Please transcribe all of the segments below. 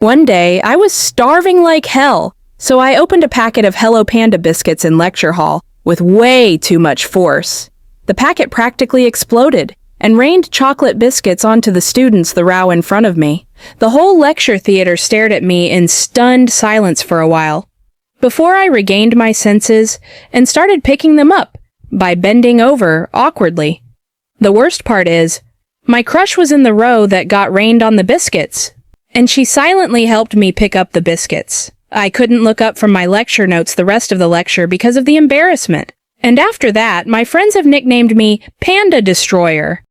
One day, I was starving like hell, so I opened a packet of Hello Panda biscuits in lecture hall with way too much force. The packet practically exploded and rained chocolate biscuits onto the students the row in front of me. The whole lecture theater stared at me in stunned silence for a while, before I regained my senses and started picking them up by bending over awkwardly. The worst part is, my crush was in the row that got rained on the biscuits, and she silently helped me pick up the biscuits. I couldn't look up from my lecture notes the rest of the lecture because of the embarrassment. And after that, my friends have nicknamed me Panda Destroyer.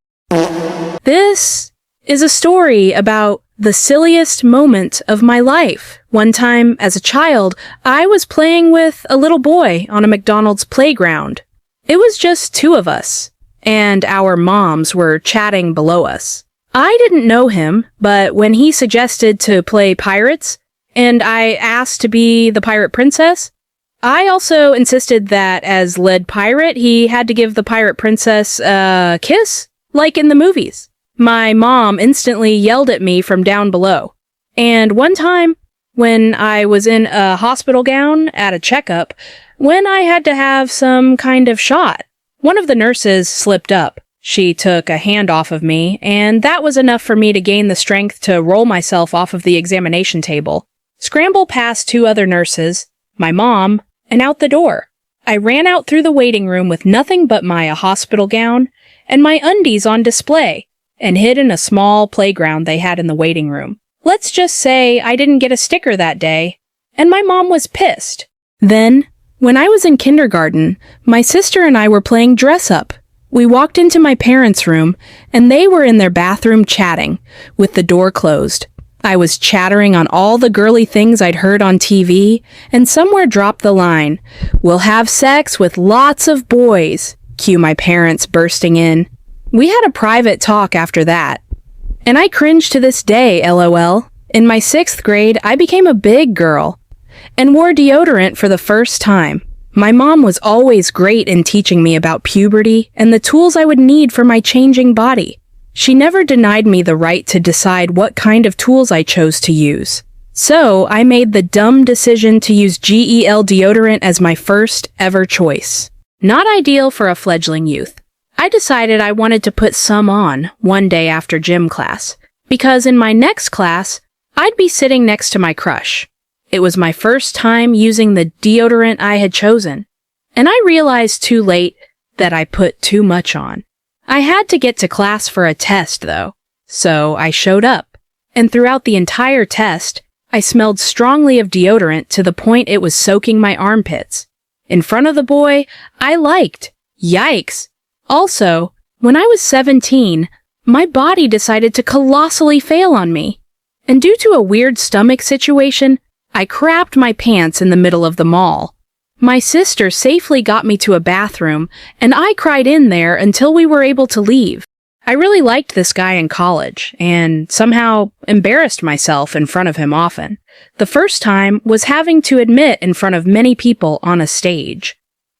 This is a story about the silliest moment of my life. One time, as a child, I was playing with a little boy on a McDonald's playground. It was just two of us, and our moms were chatting below us. I didn't know him, but when he suggested to play pirates, and I asked to be the pirate princess, I also insisted that as lead pirate, he had to give the pirate princess a kiss, like in the movies. My mom instantly yelled at me from down below. And one time, when I was in a hospital gown at a checkup, when I had to have some kind of shot, one of the nurses slipped up. She took a hand off of me, and that was enough for me to gain the strength to roll myself off of the examination table, scramble past two other nurses, my mom, and out the door. I ran out through the waiting room with nothing but my hospital gown and my undies on display, and hid in a small playground they had in the waiting room. Let's just say I didn't get a sticker that day, and my mom was pissed. Then, when I was in kindergarten, my sister and I were playing dress-up. We walked into my parents' room, and they were in their bathroom chatting, with the door closed. I was chattering on all the girly things I'd heard on TV, and somewhere dropped the line, "We'll have sex with lots of boys." Cue my parents bursting in. We had a private talk after that. And I cringe to this day, LOL. In my 6th grade, I became a big girl, and wore deodorant for the first time. My mom was always great in teaching me about puberty and the tools I would need for my changing body. She never denied me the right to decide what kind of tools I chose to use. So I made the dumb decision to use GEL deodorant as my first ever choice. Not ideal for a fledgling youth. I decided I wanted to put some on one day after gym class, because in my next class, I'd be sitting next to my crush. It was my first time using the deodorant I had chosen, and I realized too late that I put too much on. I had to get to class for a test, though, so I showed up, and throughout the entire test, I smelled strongly of deodorant to the point it was soaking my armpits. In front of the boy I liked. Yikes! Also, when I was 17, my body decided to colossally fail on me, and due to a weird stomach situation, I crapped my pants in the middle of the mall. My sister safely got me to a bathroom, and I cried in there until we were able to leave. I really liked this guy in college, and somehow embarrassed myself in front of him often. The first time was having to admit in front of many people on a stage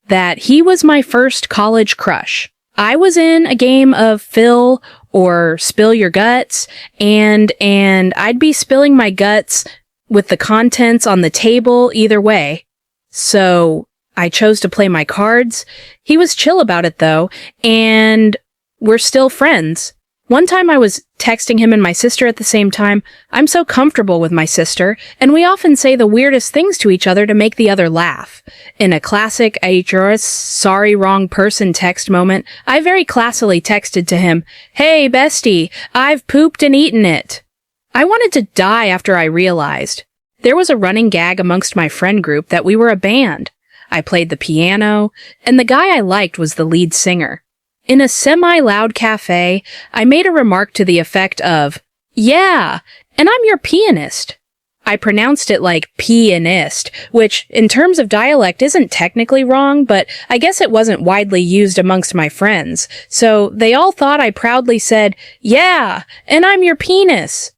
that he was my first college crush. I was in a game of fill or spill your guts, and I'd be spilling my guts with the contents on the table either way. So I chose to play my cards. He was chill about it though, and we're still friends. One time I was texting him and my sister at the same time. I'm so comfortable with my sister, and we often say the weirdest things to each other to make the other laugh. In a classic HRS sorry wrong person text moment, I very classily texted to him, "Hey bestie, I've pooped and eaten it." I wanted to die after I realized. There was a running gag amongst my friend group that we were a band. I played the piano, and the guy I liked was the lead singer. In a semi-loud cafe, I made a remark to the effect of, "Yeah, and I'm your pianist." I pronounced it like pianist, which in terms of dialect isn't technically wrong, but I guess it wasn't widely used amongst my friends, so they all thought I proudly said, "Yeah, and I'm your penis."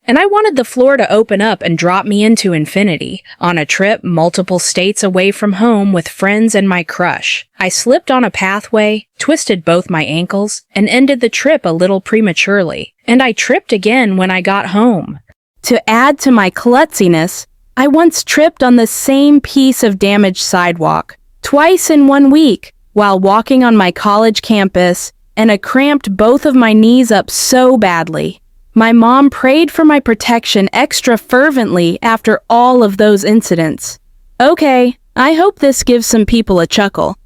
And I wanted the floor to open up and drop me into infinity, on a trip multiple states away from home with friends and my crush. I slipped on a pathway, twisted both my ankles, and ended the trip a little prematurely. And I tripped again when I got home. To add to my klutziness, I once tripped on the same piece of damaged sidewalk, twice in 1 week, while walking on my college campus, and I cramped both of my knees up so badly. My mom prayed for my protection extra fervently after all of those incidents. Okay, I hope this gives some people a chuckle.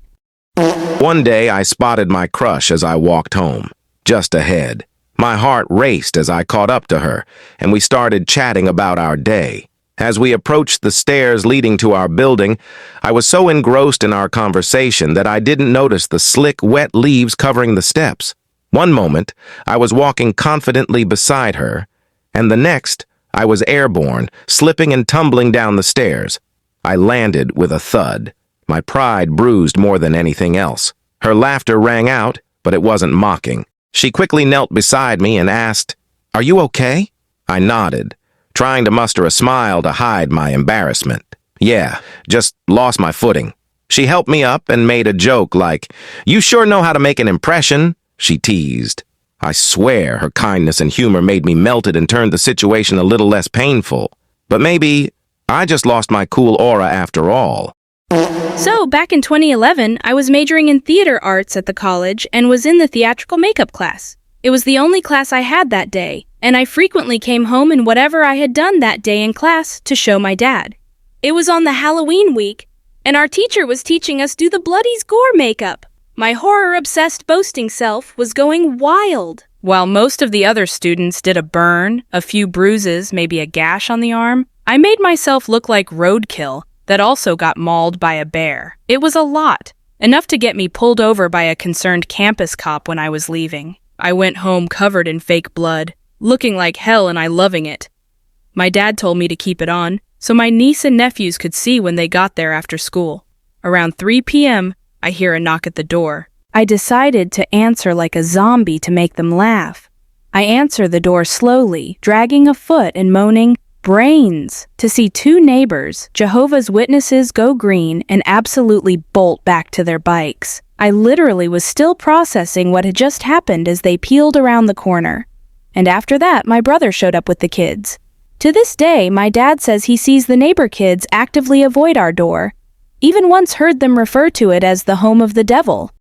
One day I spotted my crush as I walked home, just ahead. My heart raced as I caught up to her, and we started chatting about our day. As we approached the stairs leading to our building, I was so engrossed in our conversation that I didn't notice the slick, wet leaves covering the steps. One moment, I was walking confidently beside her, and the next, I was airborne, slipping and tumbling down the stairs. I landed with a thud, my pride bruised more than anything else. Her laughter rang out, but it wasn't mocking. She quickly knelt beside me and asked, "Are you okay?" I nodded, trying to muster a smile to hide my embarrassment. "Yeah, just lost my footing." She helped me up and made a joke like, "You sure know how to make an impression," she teased. I swear her kindness and humor made me melted and turned the situation a little less painful. But maybe I just lost my cool aura after all. So, back in 2011, I was majoring in theater arts at the college and was in the theatrical makeup class. It was the only class I had that day, and I frequently came home in whatever I had done that day in class to show my dad. It was on the Halloween week, and our teacher was teaching us do the Bloody's Gore makeup. My horror-obsessed boasting self was going wild. While most of the other students did a burn, a few bruises, maybe a gash on the arm, I made myself look like roadkill that also got mauled by a bear. It was a lot, enough to get me pulled over by a concerned campus cop when I was leaving. I went home covered in fake blood, looking like hell and I loving it. My dad told me to keep it on, so my niece and nephews could see when they got there after school. Around 3 p.m., I hear a knock at the door. I decided to answer like a zombie to make them laugh. I answer the door slowly, dragging a foot and moaning, "Brains!" to see two neighbors, Jehovah's Witnesses, go green and absolutely bolt back to their bikes. I literally was still processing what had just happened as they peeled around the corner. And after that, my brother showed up with the kids. To this day, my dad says he sees the neighbor kids actively avoid our door, even once heard them refer to it as the home of the devil.